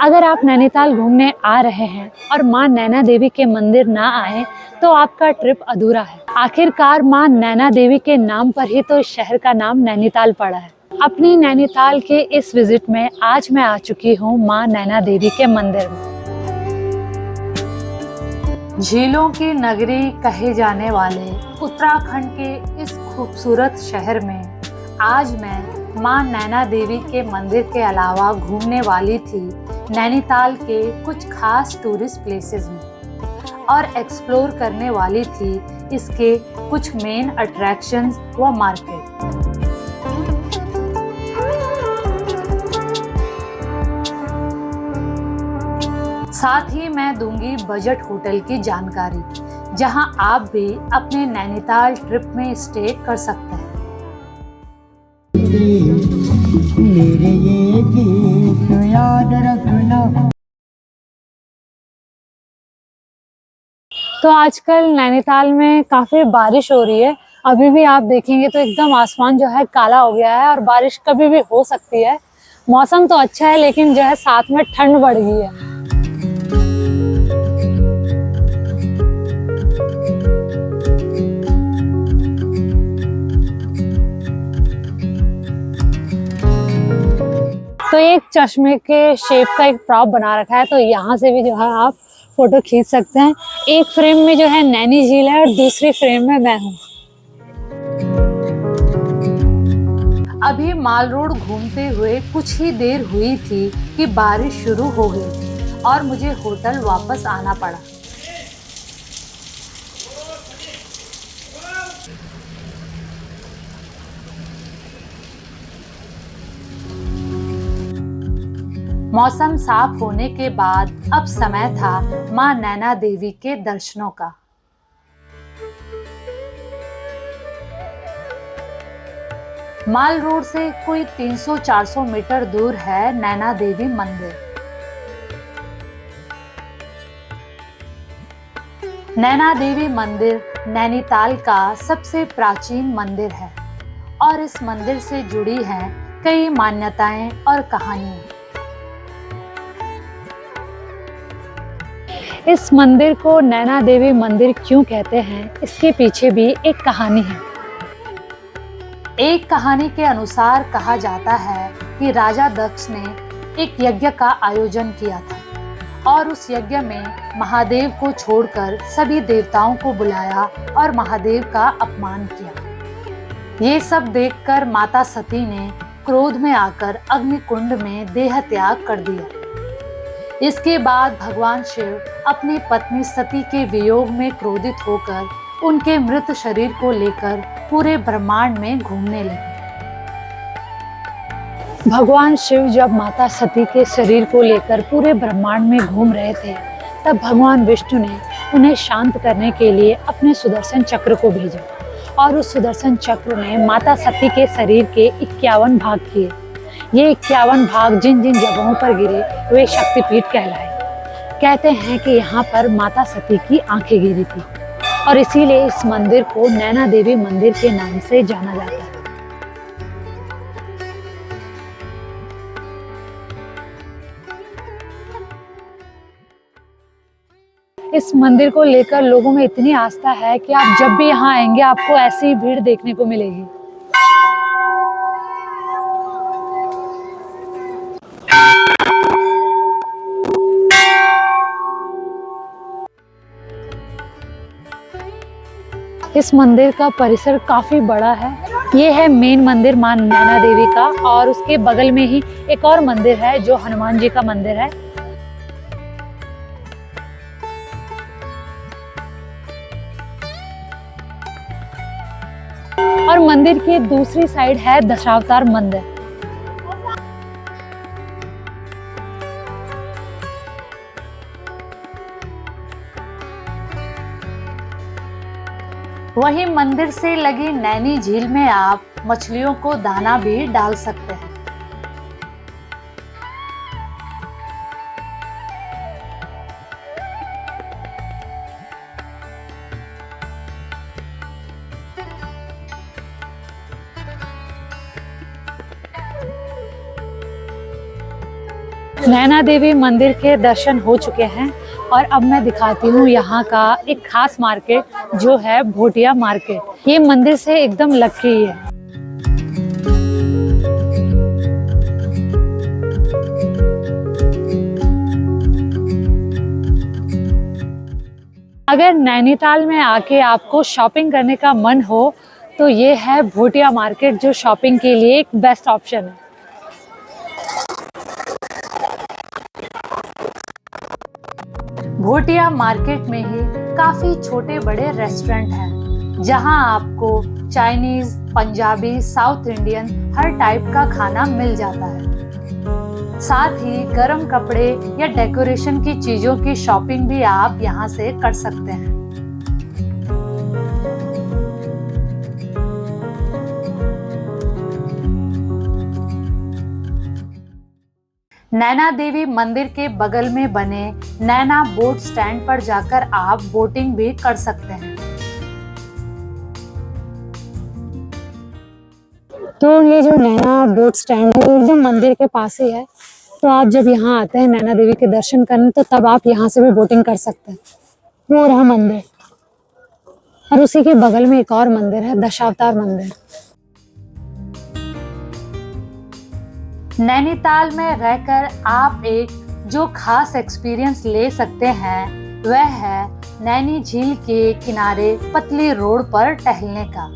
अगर आप नैनीताल घूमने आ रहे हैं और मां नैना देवी के मंदिर ना आए तो आपका ट्रिप अधूरा है। आखिरकार मां नैना देवी के नाम पर ही तो इस शहर का नाम नैनीताल पड़ा है। अपनी नैनीताल के इस विजिट में आज मैं आ चुकी हूँ मां नैना देवी के मंदिर में। झीलों की नगरी कहे जाने वाले उत्तराखंड के इस खूबसूरत शहर में आज मैं मां नैना देवी के मंदिर के अलावा घूमने वाली थी नैनीताल के कुछ खास टूरिस्ट प्लेसेस में और एक्सप्लोर करने वाली थी इसके कुछ मेन अट्रैक्शंस व मार्केट। साथ ही मैं दूंगी बजट होटल की जानकारी जहां आप भी अपने नैनीताल ट्रिप में स्टे कर सकते हैं। मेरे ये गीत याद रखना। तो आजकल नैनीताल में काफी बारिश हो रही है। अभी भी आप देखेंगे तो एकदम आसमान जो है काला हो गया है और बारिश कभी भी हो सकती है। मौसम तो अच्छा है लेकिन जो है साथ में ठंड बढ़ गई है। तो एक चश्मे के शेप का एक प्रॉप बना रखा है, तो यहाँ से भी जो है आप फोटो खींच सकते हैं। एक फ्रेम में जो है नैनी झील है और दूसरी फ्रेम में मैं हूँ। अभी माल रोड घूमते हुए कुछ ही देर हुई थी कि बारिश शुरू हो गई और मुझे होटल वापस आना पड़ा। मौसम साफ होने के बाद अब समय था मां नैना देवी के दर्शनों का। माल रोड से कोई 300-400 मीटर दूर है नैना देवी मंदिर। नैना देवी मंदिर नैनीताल का सबसे प्राचीन मंदिर है और इस मंदिर से जुड़ी हैं कई मान्यताएं और कहानियां। इस मंदिर को नैना देवी मंदिर क्यों कहते हैं, इसके पीछे भी एक कहानी है। एक कहानी के अनुसार कहा जाता है कि राजा दक्ष ने एक यज्ञ का आयोजन किया था और उस यज्ञ में महादेव को छोड़कर सभी देवताओं को बुलाया और महादेव का अपमान किया। ये सब देखकर माता सती ने क्रोध में आकर अग्निकुंड में देह त्याग कर दिया। इसके बाद भगवान शिव अपनी पत्नी सती के वियोग में क्रोधित होकर उनके मृत शरीर को लेकर पूरे ब्रह्मांड में घूमने लगे। भगवान शिव जब माता सती के शरीर को लेकर पूरे ब्रह्मांड में घूम रहे थे तब भगवान विष्णु ने उन्हें शांत करने के लिए अपने सुदर्शन चक्र को भेजा और उस सुदर्शन चक्र ने माता सती के शरीर के 51 भाग किए। ये 51 भाग जिन जिन जगहों पर गिरे वे शक्तिपीठ कहलाए। कहते हैं कि यहाँ पर माता सती की आंखें गिरी थी और इसीलिए इस मंदिर को नैना देवी मंदिर के नाम से जाना जाता है। इस मंदिर को लेकर लोगों में इतनी आस्था है कि आप जब भी यहाँ आएंगे आपको ऐसी ही भीड़ देखने को मिलेगी। इस मंदिर का परिसर काफी बड़ा है। ये है मेन मंदिर मां नैना देवी का और उसके बगल में ही एक और मंदिर है जो हनुमान जी का मंदिर है। और मंदिर की दूसरी साइड है दशावतार मंदिर। वहीं मंदिर से लगी नैनी झील में आप मछलियों को दाना भी डाल सकते हैं। नैना देवी मंदिर के दर्शन हो चुके हैं और अब मैं दिखाती हूँ यहाँ का एक खास मार्केट जो है भोटिया मार्केट। ये मंदिर से एकदम लग के ही है। अगर नैनीताल में आके आपको शॉपिंग करने का मन हो तो ये है भोटिया मार्केट, जो शॉपिंग के लिए एक बेस्ट ऑप्शन है। भोटिया मार्केट में ही काफी छोटे बड़े रेस्टोरेंट हैं जहां आपको चाइनीज, पंजाबी, साउथ इंडियन हर टाइप का खाना मिल जाता है। साथ ही गर्म कपड़े या डेकोरेशन की चीजों की शॉपिंग भी आप यहां से कर सकते हैं। नैना देवी मंदिर के बगल में बने नैना बोट स्टैंड पर जाकर आप बोटिंग भी कर सकते हैं। तो ये जो नैना बोट स्टैंड है एकदम मंदिर के पास ही है। तो आप जब यहाँ आते हैं नैना देवी के दर्शन करने तो तब आप यहाँ से भी बोटिंग कर सकते हैं। वो रहा मंदिर और उसी के बगल में एक और मंदिर है, दशावतार मंदिर। नैनीताल में रहकर आप एक जो खास एक्सपीरियंस ले सकते हैं वह है नैनी झील के किनारे पतली रोड पर टहलने का।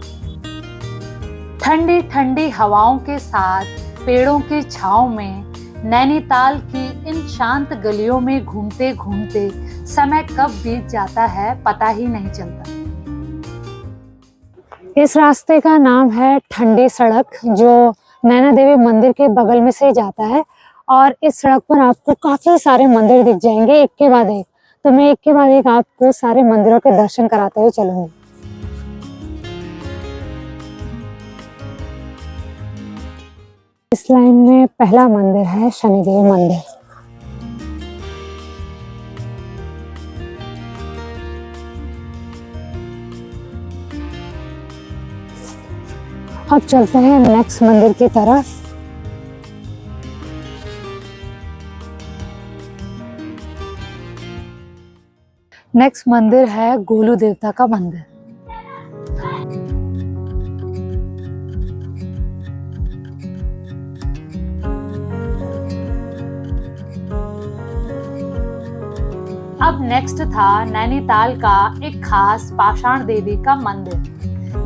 ठंडी ठंडी हवाओं के साथ पेड़ों की छांव में नैनीताल की इन शांत गलियों में घूमते घूमते समय कब बीत जाता है पता ही नहीं चलता। इस रास्ते का नाम है ठंडी सड़क, जो नैना देवी मंदिर के बगल में से जाता है और इस सड़क पर आपको काफी सारे मंदिर दिख जाएंगे एक के बाद एक। तो मैं एक के बाद एक आपको सारे मंदिरों के दर्शन कराते हुए चलूंगी। इस लाइन में पहला मंदिर है शनिदेव मंदिर। अब चलते हैं नेक्स्ट मंदिर की तरफ। नेक्स्ट मंदिर है गोलू देवता का मंदिर। अब नेक्स्ट था नैनीताल का एक खास पाषाण देवी का मंदिर,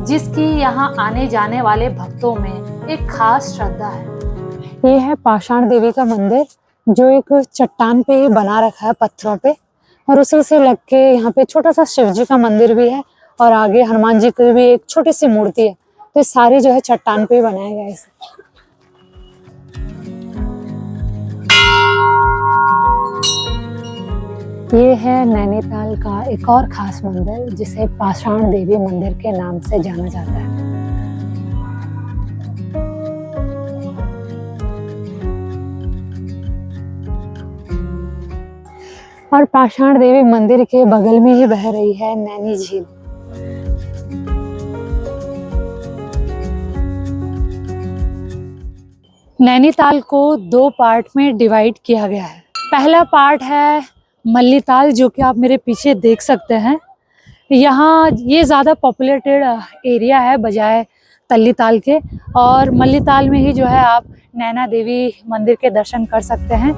जिसकी यहाँ आने जाने वाले भक्तों में एक खास श्रद्धा है। ये है पाषाण देवी का मंदिर, जो एक चट्टान पे ही बना रखा है पत्थरों पे, और उसी से लग के यहाँ पे छोटा सा शिव जी का मंदिर भी है और आगे हनुमान जी की भी एक छोटी सी मूर्ति है। तो ये सारी जो है चट्टान पे ही बनाया गया है इसे। ये है नैनीताल का एक और खास मंदिर जिसे पाषाण देवी मंदिर के नाम से जाना जाता है। और पाषाण देवी मंदिर के बगल में ही बह रही है नैनी झील। नैनीताल को 2 पार्ट में डिवाइड किया गया है। पहला पार्ट है मल्लीताल, जो कि आप मेरे पीछे देख सकते हैं। यहाँ ये ज़्यादा पॉपुलेटेड एरिया है बजाय तल्लीताल के, और मल्लीताल में ही जो है आप नैना देवी मंदिर के दर्शन कर सकते हैं।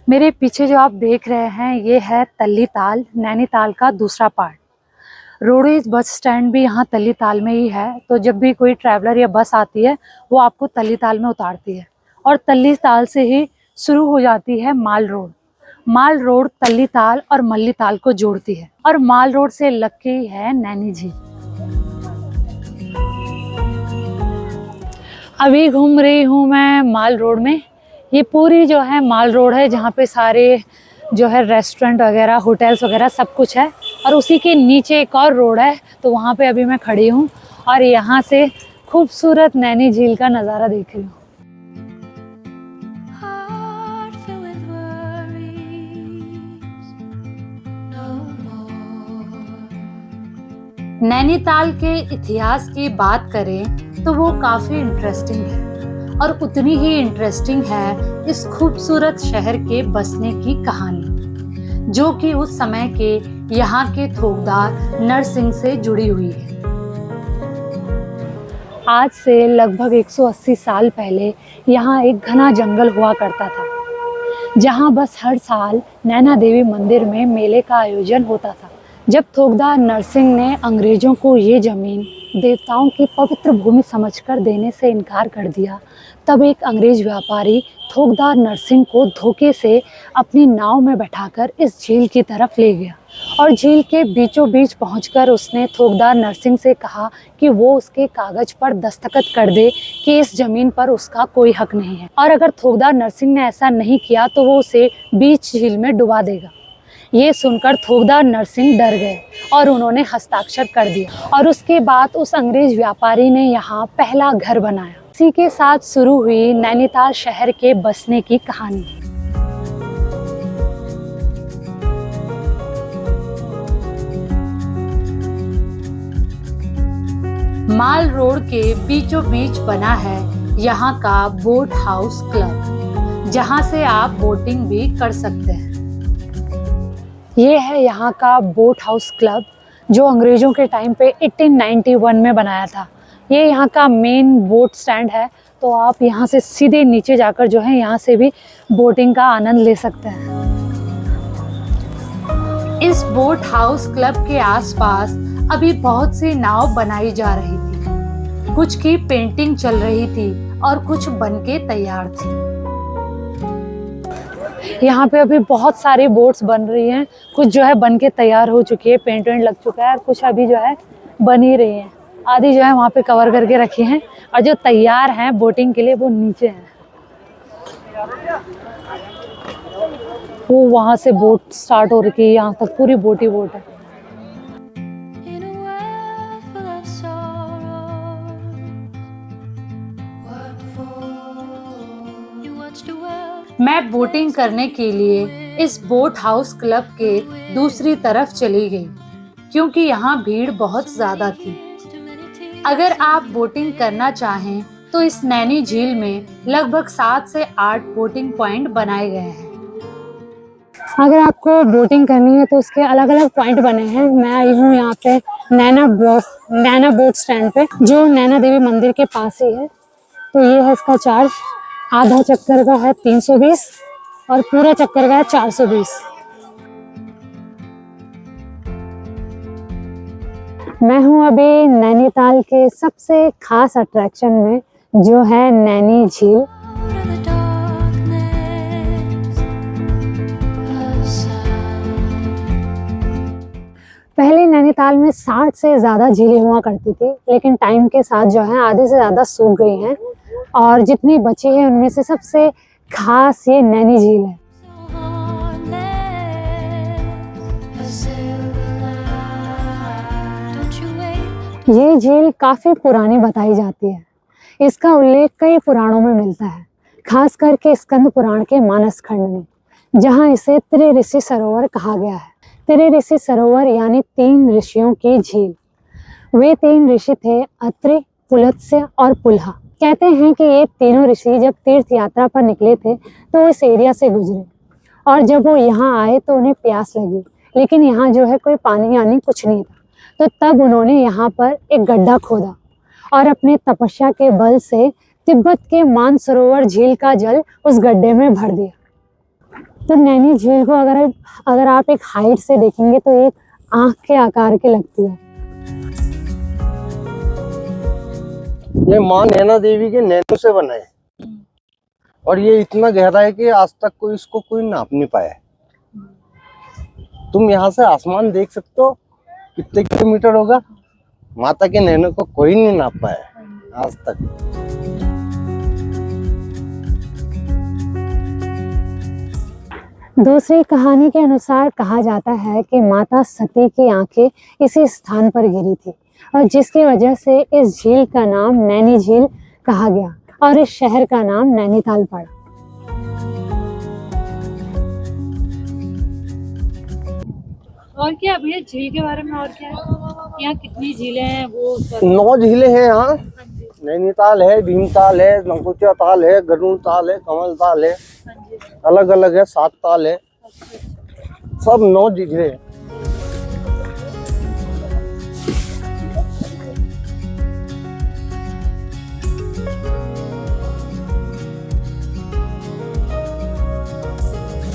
मेरे पीछे जो आप देख रहे हैं ये है तल्लीताल, नैनीताल का दूसरा पार्ट। रोडवेज बस स्टैंड भी यहाँ तल्लीताल में ही है, तो जब भी कोई ट्रैवलर या बस आती है वो आपको तल्लीताल में उतारती है और तल्लीताल से ही शुरू हो जाती है माल रोड। माल रोड तल्लीताल और मल्लीताल को जोड़ती है और माल रोड से लग के ही है नैनी झील। अभी घूम रही हूँ मैं माल रोड में। ये पूरी जो है माल रोड है जहाँ पे सारे जो है रेस्टोरेंट वगैरह, होटल्स वगैरह सब कुछ है, और उसी के नीचे एक और रोड है, तो वहाँ पे अभी मैं खड़ी हूँ और यहाँ से खूबसूरत नैनी झील का नज़ारा देख रही हूँ। नैनीताल के इतिहास की बात करें तो वो काफी इंटरेस्टिंग है और उतनी ही इंटरेस्टिंग है इस खूबसूरत शहर के बसने की कहानी, जो कि उस समय के यहाँ के थोकदार नरसिंह से जुड़ी हुई है। आज से लगभग 180 साल पहले यहाँ एक घना जंगल हुआ करता था, जहाँ बस हर साल नैना देवी मंदिर में मेले का आयोजन होता था। जब थोकदार नरसिंह ने अंग्रेजों को ये जमीन देवताओं की पवित्र भूमि समझकर देने से इनकार कर दिया, तब एक अंग्रेज व्यापारी थोकदार नरसिंह को धोखे से अपनी नाव में बैठाकर इस झील की तरफ ले गया और झील के बीचों बीच पहुंचकर उसने थोकदार नरसिंह से कहा कि वो उसके कागज पर दस्तखत कर दे कि इस जमीन पर उसका कोई हक नहीं है, और अगर थोकदार नरसिंह ने ऐसा नहीं किया तो वो उसे बीच झील में डुबा देगा। ये सुनकर थोकदार नरसिंह डर गए और उन्होंने हस्ताक्षर कर दिया, और उसके बाद उस अंग्रेज व्यापारी ने यहाँ पहला घर बनाया। इसी के साथ शुरू हुई नैनीताल शहर के बसने की कहानी। माल रोड के बीचों बीच बना है यहाँ का बोट हाउस क्लब, जहाँ से आप बोटिंग भी कर सकते हैं। ये है यहाँ का बोट हाउस क्लब, जो अंग्रेजों के टाइम पे 1891 में बनाया था। ये यहाँ का मेन बोट स्टैंड है, तो आप यहाँ से सीधे नीचे जाकर जो है यहाँ से भी बोटिंग का आनंद ले सकते हैं। इस बोट हाउस क्लब के आसपास अभी बहुत सी नाव बनाई जा रही थी, कुछ की पेंटिंग चल रही थी और कुछ बनके तैयार थी। यहाँ पे अभी बहुत सारी बोट्स बन रही हैं, कुछ जो है बनके तैयार हो चुकी है, पेंट वेंट लग चुका है, और कुछ अभी जो है बन ही रही हैं। आधी जो है वहाँ पे कवर करके रखी हैं, और जो तैयार हैं बोटिंग के लिए वो नीचे हैं। वो वहाँ से बोट स्टार्ट हो रही है, यहाँ तक पूरी बोट ही बोट है। मैं बोटिंग करने के लिए इस बोट हाउस क्लब के दूसरी तरफ चली गई, क्योंकि यहाँ भीड़ बहुत ज़्यादा थी। अगर आप बोटिंग करना चाहें तो इस नैनी झील में लगभग 7 से 8 बोटिंग पॉइंट बनाए गए हैं। अगर आपको बोटिंग करनी है तो उसके अलग अलग पॉइंट बने हैं। मैं आई हूँ यहाँ पे नैना बोट स्टैंड पे, जो नैना देवी मंदिर के पास ही है। तो ये है इसका चार्ज, आधा चक्कर का है 320 और पूरा चक्कर का है 420। मैं हूँ अभी नैनीताल के सबसे खास अट्रैक्शन में, जो है नैनी झील। पहले नैनीताल में 60 से ज़्यादा झीलें हुआ करती थी, लेकिन टाइम के साथ जो है आधे से ज़्यादा सूख गई हैं, और जितनी बची है उनमें से सबसे खास ये नैनी झील है। ये झील काफी पुरानी बताई जाती है। इसका उल्लेख कई पुराणों में मिलता है, खास करके स्कंद पुराण के मानस खंड में, जहाँ इसे त्रिऋषि सरोवर कहा गया है। त्रिऋषि सरोवर यानी 3 ऋषियों की झील। वे 3 ऋषि थे, अत्रि, पुलत्स्य और पुलहा। कहते हैं कि ये तीनों ऋषि जब तीर्थ यात्रा पर निकले थे तो इस एरिया से गुजरे, और जब वो यहाँ आए तो उन्हें प्यास लगी, लेकिन यहाँ जो है कोई पानी यानी कुछ नहीं था। तो तब उन्होंने यहाँ पर एक गड्ढा खोदा और अपने तपस्या के बल से तिब्बत के मानसरोवर झील का जल उस गड्ढे में भर दिया। तो नैनी झील को अगर आप एक हाइट से देखेंगे तो एक आंख के आकार की लगती है। ये माँ नैना देवी के नैनों से बना है, और ये इतना गहरा है कि आज तक इसको कोई नाप नहीं पाया है। तुम यहाँ से आसमान देख सकते हो, कितने किलोमीटर होगा। माता के नैनों को कोई नहीं नाप पाया है आज तक। दूसरी कहानी के अनुसार कहा जाता है कि माता सती की आंखें इसी स्थान पर गिरी थी, और जिसकी वजह से इस झील का नाम नैनी झील कहा गया और इस शहर का नाम नैनीताल पड़ा। और क्या है भैया झील के बारे में, और क्या है यहाँ कितनी झीलें हैं वो सब? 9 झीलें हैं यहाँ। हाँ जी। नैनीताल है, भीमताल है, नंकुचिया ताल है, गरुड़ ताल है, कमल ताल है, हाँ जी। अलग अलग है, 7 ताल है, अच्छा। सब 9 झीलें हैं।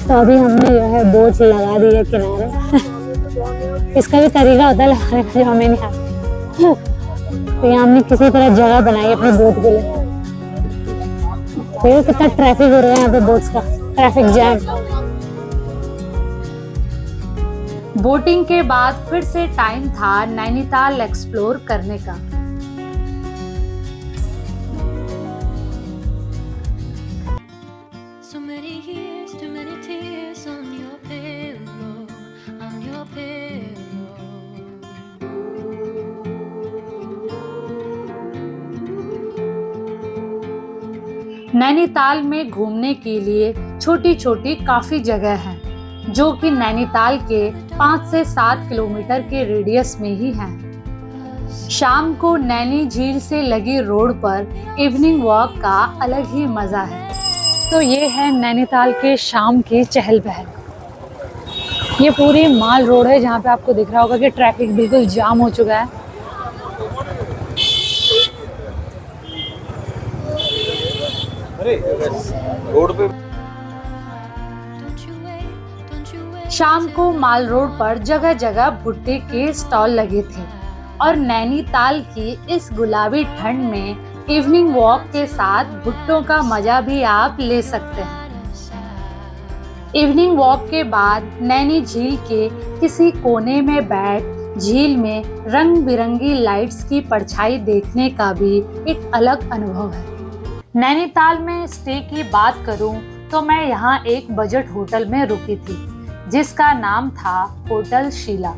तो अभी हमने जो है बोट लगा दी है किनारे। इसका भी तरीका होता है लगाने का जो हमें नहीं आता। तो यहाँ हमने किसी तरह जगह बनाई है अपने बोट के लिए। देखो कितना ट्रैफिक हो रहा है यहाँ पे बोट्स का, ट्रैफिक जैम। बोटिंग के बाद फिर से टाइम था नैनीताल एक्सप्लोर करने का। So many years, too many tears on your pillow, on your pillow. Nainital में घूमने के लिए छोटी छोटी काफी जगह हैं, जो कि नैनीताल के 5 से 7 किलोमीटर के रेडियस में ही हैं। शाम को नैनी झील से लगी रोड पर इवनिंग वॉक का अलग ही मजा है। तो ये है नैनीताल के शाम की चहल पहल। ये पूरी माल रोड है जहाँ पे आपको दिख रहा होगा कि ट्रैफिक बिल्कुल जाम हो चुका है। रोड पे Don't you wait, don't you wait. शाम को माल रोड पर जगह जगह भुट्टे के स्टॉल लगे थे और नैनीताल की इस गुलाबी ठंड में इवनिंग वॉक के साथ भुट्टों का मजा भी आप ले सकते हैं। इवनिंग वॉक के बाद नैनी झील के किसी कोने में बैठ झील में रंग बिरंगी लाइट्स की परछाई देखने का भी एक अलग अनुभव है। नैनीताल में स्टे की बात करूं तो मैं यहाँ एक बजट होटल में रुकी थी जिसका नाम था होटल शीला।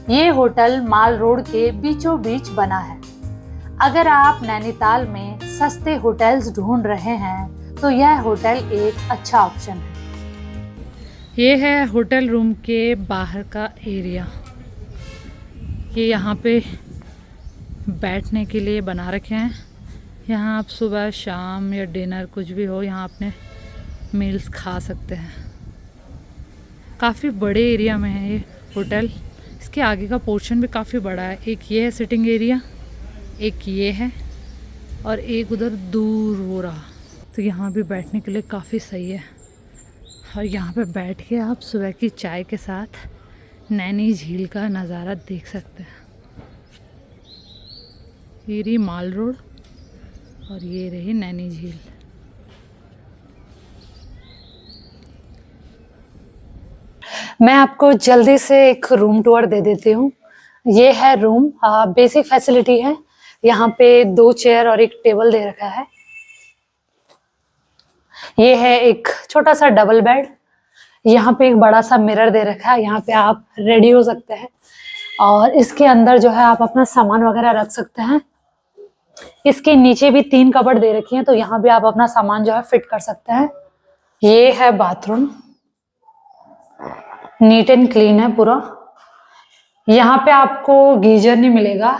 ये होटल माल रोड के बीचों बीच बना है। अगर आप नैनीताल में सस्ते होटल्स ढूंढ रहे हैं तो यह होटल एक अच्छा ऑप्शन है। ये है होटल रूम के बाहर का एरिया। ये यहाँ पे बैठने के लिए बना रखे हैं। यहाँ आप सुबह शाम या डिनर कुछ भी हो यहाँ अपने मील्स खा सकते हैं। काफ़ी बड़े एरिया में है ये होटल। इसके आगे का पोर्शन भी काफ़ी बड़ा है। एक ये है सिटिंग एरिया, एक ये है और एक उधर दूर हो रहा। तो यहाँ भी बैठने के लिए काफ़ी सही है और यहाँ पे बैठ के आप सुबह की चाय के साथ नैनी झील का नज़ारा देख सकते हैं। ये रही माल रोड और ये रही नैनी झील। मैं आपको जल्दी से एक रूम टूर दे देती हूँ। ये है रूम, बेसिक फैसिलिटी है। यहाँ पे 2 चेयर और एक टेबल दे रखा है। ये है एक छोटा सा डबल बेड। यहाँ पे एक बड़ा सा मिरर दे रखा है, यहाँ पे आप रेडी हो सकते हैं और इसके अंदर जो है आप अपना सामान वगैरह रख सकते हैं। इसके नीचे भी 3 कबर्ड दे रखी हैं, तो यहाँ भी आप अपना सामान जो है फिट कर सकते हैं। ये है बाथरूम, नीट एंड क्लीन है पूरा। यहाँ पे आपको गीजर नहीं मिलेगा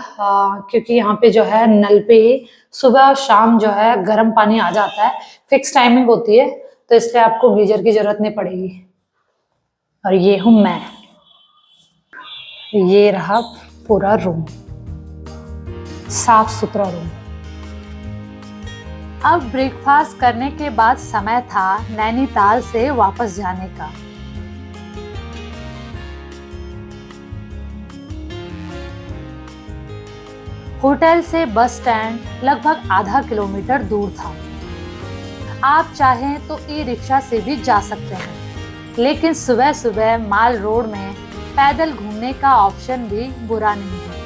क्योंकि यहाँ पे जो है नल पे ही सुबह और शाम जो है गर्म पानी आ जाता है। फिक्स टाइमिंग होती है, तो इसलिए आपको गीजर की जरूरत नहीं पड़ेगी। और ये हूं मैं। ये रहा पूरा रूम, साफ सुथरा रूम। अब ब्रेकफास्ट करने के बाद समय था नैनीताल से वापस जाने का। होटल से बस स्टैंड लगभग आधा किलोमीटर दूर था। आप चाहें तो ई रिक्शा से भी जा सकते हैं, लेकिन सुबह सुबह माल रोड में पैदल घूमने का ऑप्शन भी बुरा नहीं है।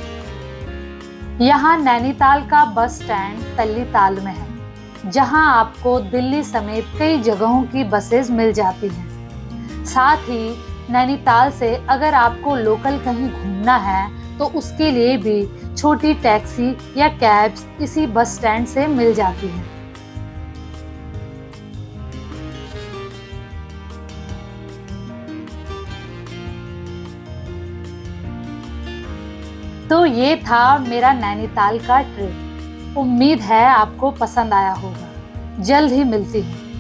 यहाँ नैनीताल का बस स्टैंड तल्लीताल में है, जहाँ आपको दिल्ली समेत कई जगहों की बसेस मिल जाती हैं। साथ ही नैनीताल से अगर आपको लोकल कहीं घूमना है तो उसके लिए भी छोटी टैक्सी या कैब्स इसी बस स्टैंड से मिल जाती हैं। तो ये था मेरा नैनीताल का ट्रिप। उम्मीद है आपको पसंद आया होगा। जल्द ही मिलती हूँ।